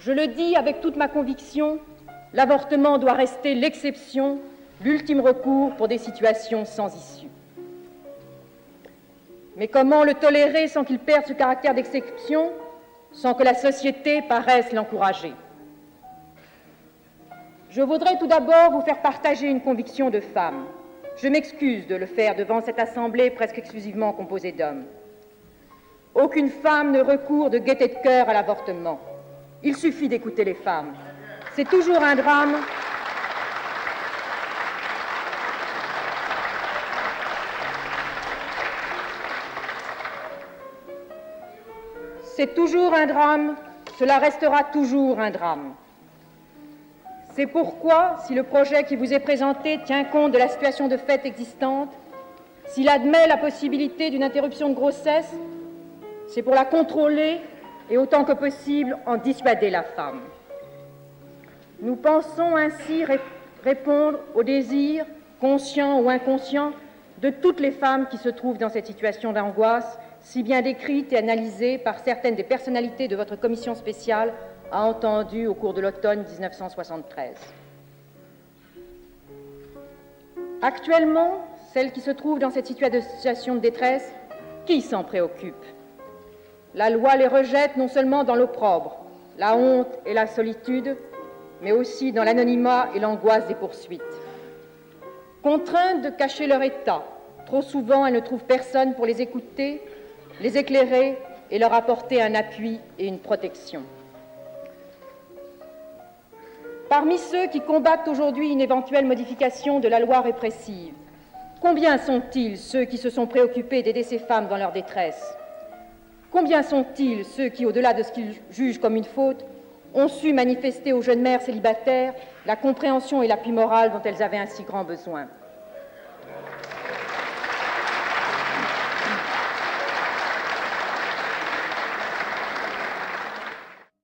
Je le dis avec toute ma conviction, l'avortement doit rester l'exception, l'ultime recours pour des situations sans issue. Mais comment le tolérer sans qu'il perde ce caractère d'exception, sans que la société paraisse l'encourager? Je voudrais tout d'abord vous faire partager une conviction de femme. Je m'excuse de le faire devant cette assemblée presque exclusivement composée d'hommes. Aucune femme ne recourt de gaieté de cœur à l'avortement. Il suffit d'écouter les femmes. C'est toujours un drame. C'est toujours un drame, cela restera toujours un drame. C'est pourquoi, si le projet qui vous est présenté tient compte de la situation de fait existante, s'il admet la possibilité d'une interruption de grossesse, c'est pour la contrôler et autant que possible en dissuader la femme. Nous pensons ainsi répondre aux désirs, conscients ou inconscients, de toutes les femmes qui se trouvent dans cette situation d'angoisse, si bien décrite et analysée par certaines des personnalités de votre commission spéciale a entendu au cours de l'automne 1973. Actuellement, celles qui se trouvent dans cette situation de détresse, qui s'en préoccupe? La loi les rejette non seulement dans l'opprobre, la honte et la solitude, mais aussi dans l'anonymat et l'angoisse des poursuites. Contraintes de cacher leur état, trop souvent elles ne trouvent personne pour les écouter, les éclairer et leur apporter un appui et une protection. Parmi ceux qui combattent aujourd'hui une éventuelle modification de la loi répressive, combien sont-ils ceux qui se sont préoccupés d'aider ces femmes dans leur détresse? Combien sont-ils ceux qui, au-delà de ce qu'ils jugent comme une faute, ont su manifester aux jeunes mères célibataires la compréhension et l'appui moral dont elles avaient un si grand besoin?